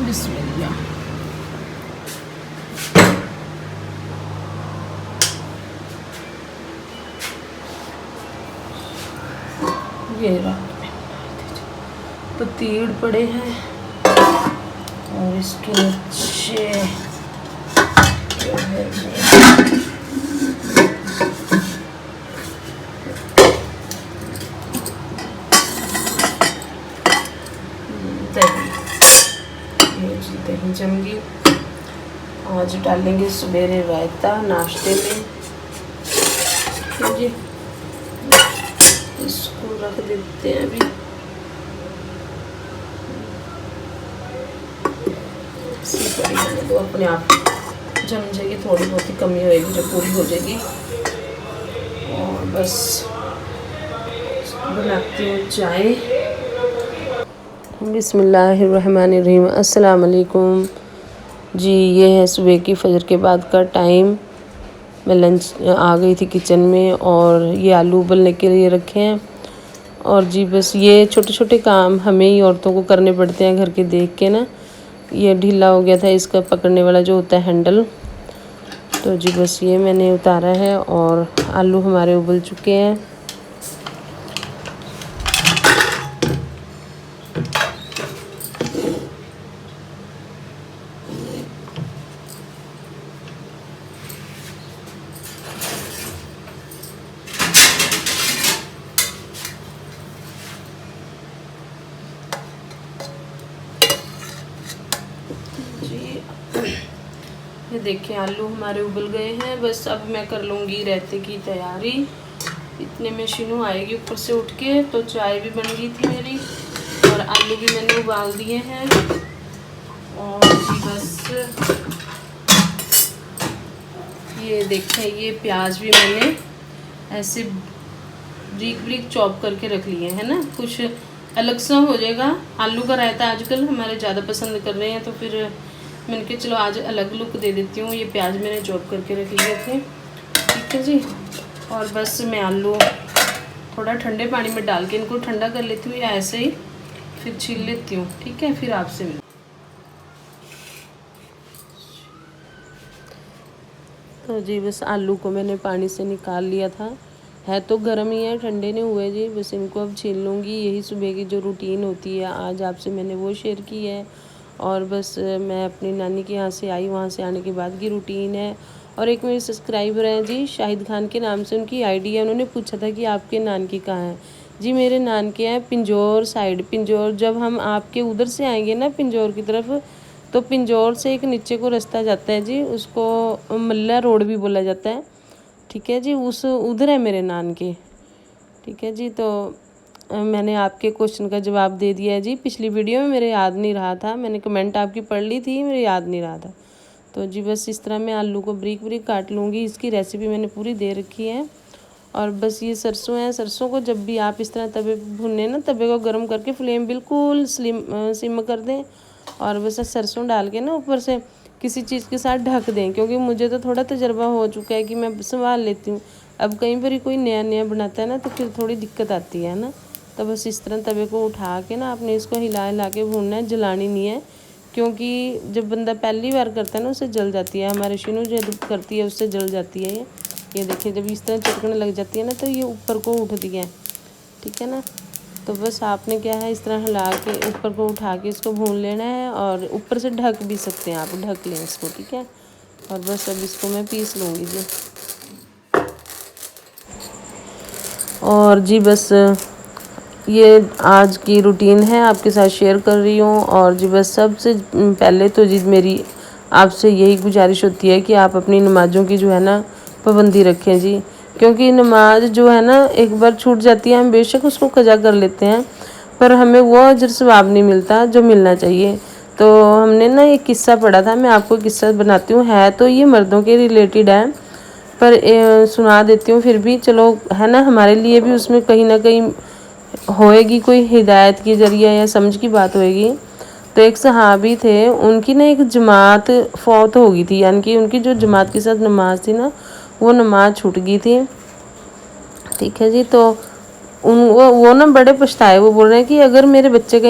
बिस्मिल्लाह। ये रात में पतीड़ पड़े हैं और इसके नीचे दही जम गई। आज डालेंगे सवेरे रायता नाश्ते में जी। इसको रख देते हैं अभी। तो अपने आप जम जाएगी, थोड़ी बहुत ही कमी होएगी जब पूरी हो जाएगी। और बस बनाती हूँ चाय। बिस्मिल्लाहिर्रहमानिर्रहीम। अस्सलाम वालेकुम जी। ये है सुबह की फजर के बाद का टाइम। मैं लंच आ गई थी किचन में और ये आलू उबलने के लिए रखे हैं। और जी बस ये छोटे छोटे काम हमें ही औरतों को करने पड़ते हैं घर के देख के ना। ये ढीला हो गया था इसका पकड़ने वाला जो होता है हैंडल, तो जी बस ये मैंने उतारा है और आलू हमारे उबल चुके हैं। ये देखिए आलू हमारे उबल गए हैं। बस अब मैं कर लूँगी रायते की तैयारी। इतने में शीनू आएगी ऊपर से उठ के। तो चाय भी बन गई थी मेरी और आलू भी मैंने उबाल दिए हैं। और जी बस ये देखें, ये प्याज भी मैंने ऐसे ब्रीक ब्रीक चॉप करके रख लिए है ना। कुछ अलग सा हो जाएगा। आलू का रायता आजकल हमारे ज़्यादा पसंद कर रहे हैं, तो फिर मैंने कहा चलो आज अलग लुक दे देती हूँ। ये प्याज मैंने चॉप करके रख लिए थे, ठीक है जी। और बस मैं आलू थोड़ा ठंडे पानी में डाल के इनको ठंडा कर लेती हूँ या ऐसे ही फिर छील लेती हूँ, ठीक है। फिर आपसे मिल तो जी बस आलू को मैंने पानी से निकाल लिया था। है तो गर्म ही है, ठंडे नहीं हुए जी। बस इनको अब छील लूँगी। यही सुबह की जो रूटीन होती है आज आपसे मैंने वो शेयर की है। और बस मैं अपनी नानी के यहाँ से आई, वहाँ से आने के बाद की रूटीन है। और एक मेरे सब्सक्राइबर हैं जी शाहिद खान के नाम से उनकी आईडी है। उन्होंने पूछा था कि आपके नानकी कहाँ है जी। मेरे नानके हैं पिंजौर साइड। पिंजौर जब हम आपके उधर से आएंगे ना पिंजौर की तरफ, तो पिंजौर से एक नीचे को रास्ता जाता है जी, उसको मल्ला रोड भी बोला जाता है, ठीक है जी। उस उधर है मेरे नानके, ठीक है जी। तो मैंने आपके क्वेश्चन का जवाब दे दिया है जी। पिछली वीडियो में मेरे याद नहीं रहा था, मैंने कमेंट आपकी पढ़ ली थी, मेरे याद नहीं रहा था। तो जी बस इस तरह मैं आलू को ब्रीक ब्रीक काट लूँगी। इसकी रेसिपी मैंने पूरी दे रखी है। और बस ये सरसों है। सरसों को जब भी आप इस तरह तवे पर भुने ना, तवे को गर्म करके फ्लेम बिल्कुल सिम कर दें। और बस सरसों डाल के ना ऊपर से किसी चीज़ के साथ ढक दें, क्योंकि मुझे तो थोड़ा तजर्बा हो चुका है कि मैं संभाल लेती हूँ। अब कहीं पर ही कोई नया नया बनाता है ना, तो फिर थोड़ी दिक्कत आती है ना। तो बस इस तरह तवे को उठा के ना आपने इसको हिला हिला के भूनना है, जलानी नहीं है। क्योंकि जब बंदा पहली बार करता है ना उससे जल जाती है। हमारे शीनू जो करती है उससे जल जाती है ये देखिए जब इस तरह चिपकने लग जाती है ना, तो ये ऊपर को उठती है, ठीक है ना। तो बस आपने क्या है इस तरह हिला के ऊपर को उठा के इसको भून लेना है। और ऊपर से ढक भी सकते हैं आप, ढक लें इसको, ठीक है। और बस अब इसको मैं पीस लूँगी जी। और जी बस ये आज की रूटीन है आपके साथ शेयर कर रही हूँ। और जी बस सबसे पहले तो जी मेरी आपसे यही गुजारिश होती है कि आप अपनी नमाज़ों की जो है ना पाबंदी रखें जी। क्योंकि नमाज जो है ना एक बार छूट जाती है, हम बेशक उसको कज़ा कर लेते हैं, पर हमें वो अजर सवाब नहीं मिलता जो मिलना चाहिए। तो हमने ना एक किस्सा पढ़ा था, मैं आपको किस्सा बनाती हूँ। है तो ये मर्दों के रिलेटेड है, पर सुना देती हूँ फिर भी, चलो है ना, हमारे लिए भी उसमें कहीं ना कहीं होएगी कोई हिदायत की ज़रिया या समझ की बात होएगी। तो एक सहाबी थे, उनकी ना एक जमात फौत हो गई थी, यानी कि उनकी जो जमात के साथ नमाज थी ना वो नमाज छूट गई थी, ठीक है जी। तो वो ना बड़े पछताए। वो बोल रहे हैं कि अगर मेरे बच्चे का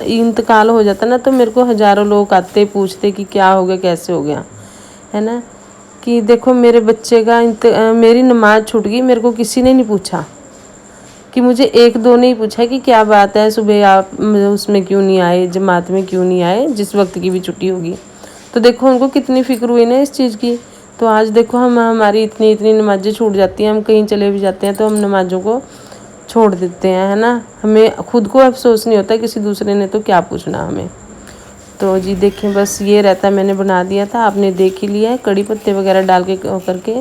इंतकाल हो जाता ना तो मेरे को हज़ारों लोग आते पूछते कि क्या हो गया, कैसे हो गया, है ना। कि देखो मेरे बच्चे का मेरी नमाज़ छूट गई, मेरे को किसी ने नहीं पूछा, कि मुझे एक दो ने ही पूछा कि क्या बात है, सुबह आप उसमें क्यों नहीं आए, जमात में क्यों नहीं आए, जिस वक्त की भी छुट्टी होगी। तो देखो उनको कितनी फ़िक्र हुई ना इस चीज़ की। तो आज देखो हमारी इतनी इतनी नमाज़ें छूट जाती हैं, हम कहीं चले भी जाते हैं तो हम नमाज़ों को छोड़ देते हैं, है ना। हमें खुद को अफसोस नहीं होता, किसी दूसरे ने तो क्या पूछना हमें। तो जी देखें, बस ये रायता मैंने बना दिया था, आपने देख ही लिया है, कड़ी पत्ते वगैरह डाल के करके।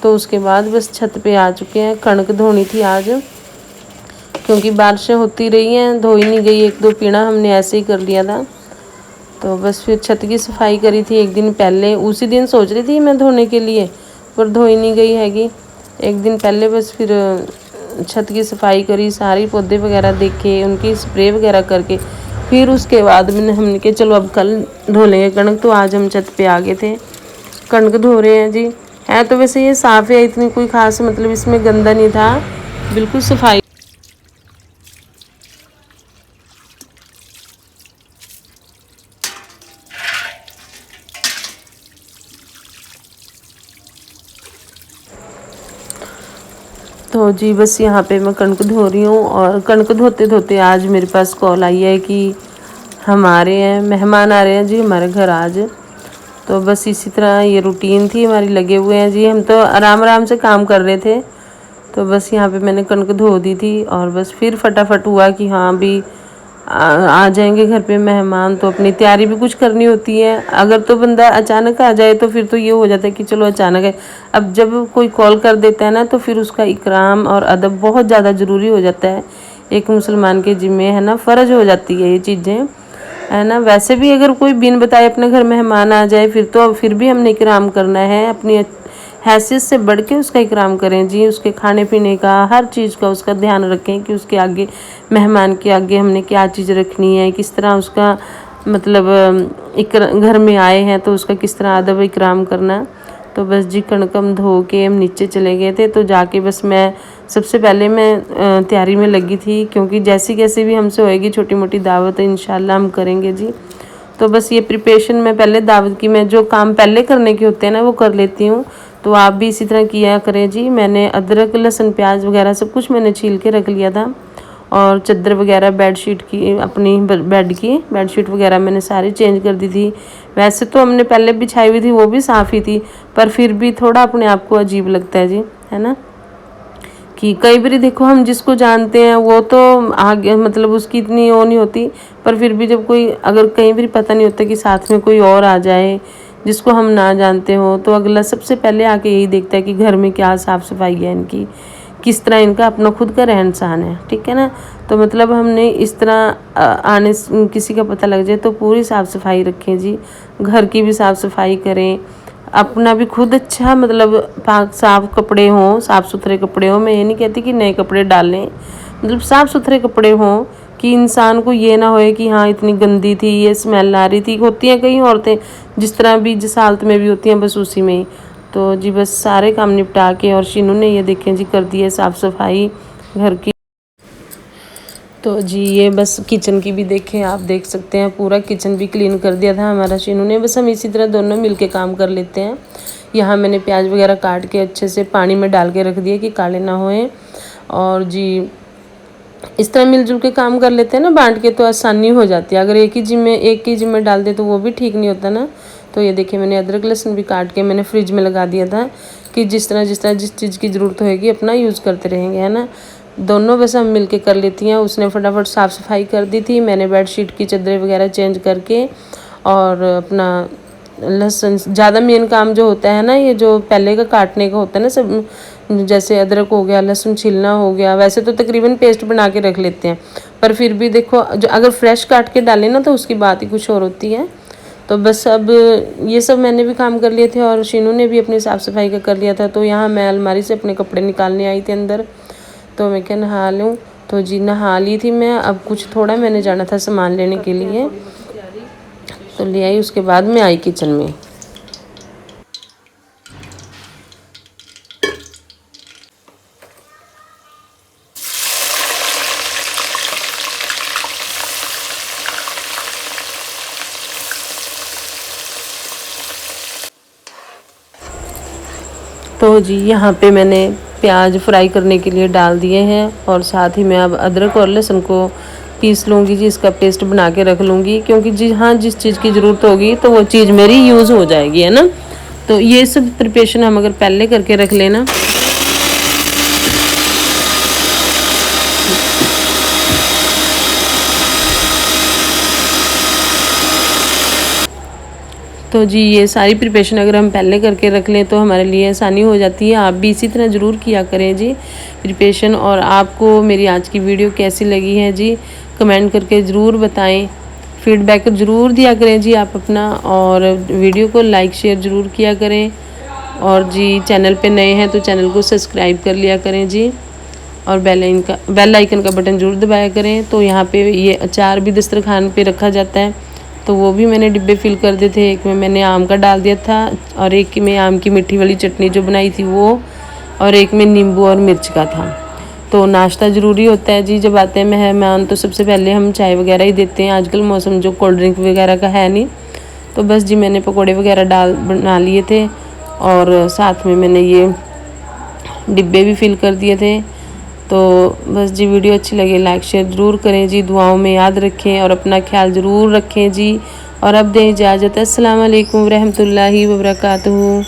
तो उसके बाद बस छत पे आ चुके हैं। कणक धोनी थी आज, क्योंकि बारिशें होती रही हैं, धो ही नहीं गई। एक दो पीड़ा हमने ऐसे ही कर लिया था। तो बस फिर छत की सफाई करी थी एक दिन पहले, उसी दिन सोच रही थी मैं धोने के लिए, पर धो ही नहीं गई हैगी। एक दिन पहले बस फिर छत की सफाई करी, सारी पौधे वगैरह देखे, उनकी स्प्रे वगैरह करके फिर उसके बाद हमने कहा चलो अब कल धो लेंगे कणक। तो आज हम छत पे आ गए थे, कणक धो रहे हैं जी। है तो वैसे ये साफ़ है, इतनी कोई ख़ास मतलब इसमें गंदा नहीं था, बिल्कुल सफाई। तो जी बस यहाँ पे मैं कणक धो रही हूँ, और कणक धोते धोते आज मेरे पास कॉल आई है कि हमारे यहाँ मेहमान आ रहे हैं जी हमारे घर आज। तो बस इसी तरह ये रूटीन थी हमारी, लगे हुए हैं जी, हम तो आराम आराम से काम कर रहे थे। तो बस यहाँ पे मैंने कणक धो दी थी, और बस फिर फटाफट हुआ कि हाँ भी आ जाएंगे घर पे मेहमान, तो अपनी तैयारी भी कुछ करनी होती है। अगर तो बंदा अचानक आ जाए तो फिर तो ये हो जाता है कि चलो अचानक है। अब जब कोई कॉल कर देता है ना तो फिर उसका इकराम और अदब बहुत ज़्यादा ज़रूरी हो जाता है। एक मुसलमान के ज़िम्मे, है ना, फ़र्ज हो जाती है ये चीज़ें, है ना। वैसे भी अगर कोई बिन बताए अपने घर मेहमान आ जाए फिर भी हमने इकराम करना है, अपनी हैसियत से बढ़ के उसका इकराम करें जी। उसके खाने पीने का, हर चीज़ का उसका ध्यान रखें कि उसके आगे, मेहमान के आगे हमने क्या चीज़ रखनी है, किस तरह उसका मतलब घर में आए हैं तो उसका किस तरह अदब इकराम करना। तो बस जी कणक हम धो के हम नीचे चले गए थे। तो जाके बस मैं सबसे पहले मैं तैयारी में लगी थी, क्योंकि जैसी कैसे भी हमसे होएगी छोटी मोटी दावत इंशाल्लाह हम करेंगे जी। तो बस ये प्रिपरेशन मैं पहले दावत की, मैं जो काम पहले करने के होते हैं ना वो कर लेती हूँ। तो आप भी इसी तरह किया करें जी। मैंने अदरक लहसुन प्याज वगैरह सब कुछ मैंने छील के रख लिया था, और चादर वगैरह बेडशीट की, अपनी बेड की बेडशीट वगैरह मैंने सारी चेंज कर दी थी। वैसे तो हमने पहले बिछाई हुई थी, वो भी साफ़ ही थी, पर फिर भी थोड़ा अपने आप को अजीब लगता है जी, है ना। कि कई बार देखो हम जिसको जानते हैं वो तो आगे मतलब उसकी इतनी वो नहीं होती, पर फिर भी जब कोई, अगर कई बार पता नहीं होता कि साथ में कोई और आ जाए जिसको हम ना जानते हो, तो अगला सबसे पहले आके यही देखता है कि घर में क्या साफ़ सफाई है इनकी, किस तरह इनका अपना खुद का रहन सहन है, ठीक है ना। तो मतलब हमने इस तरह आने किसी का पता लग जाए तो पूरी साफ़ सफाई रखें जी। घर की भी साफ़ सफाई करें, अपना भी खुद अच्छा मतलब पाक साफ़ कपड़े हों, साफ़ सुथरे कपड़े हों। मैं ये नहीं कहती कि नए कपड़े डालें, मतलब साफ़ सुथरे कपड़े हों कि इंसान को ये ना होए कि हाँ इतनी गंदी थी, ये स्मेल आ रही थी। होती हैं कई औरतें जिस तरह भी, जिस हालत में भी होती हैं, बस उसी में ही। तो जी बस सारे काम निपटा के, और शीनू ने ये देखें जी कर दी है साफ़ सफाई घर की। तो जी ये बस किचन की भी देखें, आप देख सकते हैं पूरा किचन भी क्लीन कर दिया था हमारा शीनू ने। बस हम इसी तरह दोनों मिलके काम कर लेते हैं। यहाँ मैंने प्याज वगैरह काट के अच्छे से पानी में डाल के रख दिए कि काले ना होएं। और जी इस तरह मिलजुल के काम कर लेते हैं ना, बांट के, तो आसानी हो जाती है। अगर एक ही जिम्मे डाल दे तो वो भी ठीक नहीं होता ना। तो ये देखिए मैंने अदरक लहसुन भी काट के मैंने फ्रिज में लगा दिया था कि जिस चीज़ की ज़रूरत होएगी अपना यूज़ करते रहेंगे, है ना। दोनों बस हम मिलके कर लेती हैं। उसने फटाफट साफ़ सफाई कर दी थी, मैंने बेडशीट की चादरें वगैरह चेंज करके, और अपना लहसुन, ज़्यादा मेन काम जो होता है ना, ये जो पहले का काटने का होता है ना सब, जैसे अदरक हो गया, लहसुन छीलना हो गया, वैसे तो तकरीबन पेस्ट बना के रख लेते हैं, पर फिर भी देखो जो अगर फ्रेश काट के डालें ना तो उसकी बात ही कुछ और होती है। तो बस अब ये सब मैंने भी काम कर लिए थे, और शीनू ने भी अपनी साफ़ सफाई का कर लिया था। तो यहाँ मैं अलमारी से अपने कपड़े निकालने आई थी अंदर, तो मैं क्या नहा लूँ। तो जी नहा ली थी मैं। अब कुछ थोड़ा मैंने जाना था सामान लेने के लिए, तो ले आई। उसके बाद मैं आई किचन में। तो जी यहाँ पे मैंने प्याज फ्राई करने के लिए डाल दिए हैं और साथ ही मैं अब अदरक और लहसुन को पीस लूँगी जी, इसका पेस्ट बना के रख लूँगी, क्योंकि जी हाँ जिस चीज़ की ज़रूरत होगी तो वो चीज़ मेरी यूज़ हो जाएगी, है ना। तो ये सब प्रिपरेशन हम अगर पहले करके रख लेना तो जी ये सारी प्रिपरेशन अगर हम पहले करके रख लें तो हमारे लिए आसानी हो जाती है। आप भी इसी तरह ज़रूर किया करें जी प्रिपरेशन। और आपको मेरी आज की वीडियो कैसी लगी है जी, कमेंट करके ज़रूर बताएं, फीडबैक ज़रूर दिया करें जी आप अपना, और वीडियो को लाइक शेयर ज़रूर किया करें। और जी चैनल पे नए हैं तो चैनल को सब्सक्राइब कर लिया करें जी, और बेल आइकन का बटन ज़रूर दबाया करें। तो यहाँ पे ये अचार भी दस्तरखान पे रखा जाता है, तो वो भी मैंने डिब्बे फिल कर दिए थे। एक में मैंने आम का डाल दिया था और एक में आम की मीठी वाली चटनी जो बनाई थी वो, और एक में नींबू और मिर्च का था। तो नाश्ता ज़रूरी होता है जी, जब आते हैं मेहमान तो सबसे पहले हम चाय वगैरह ही देते हैं। आजकल मौसम जो कोल्ड ड्रिंक वगैरह का है नहीं, तो बस जी मैंने पकौड़े वगैरह बना लिए थे और साथ में मैंने ये डिब्बे भी फिल कर दिए थे। तो बस जी वीडियो अच्छी लगे लाइक शेयर ज़रूर करें जी, दुआओं में याद रखें और अपना ख्याल ज़रूर रखें जी। और अब दें इजाज़त। अस्सलाम वालेकुम रहमतुल्लाहि व बरकातहू।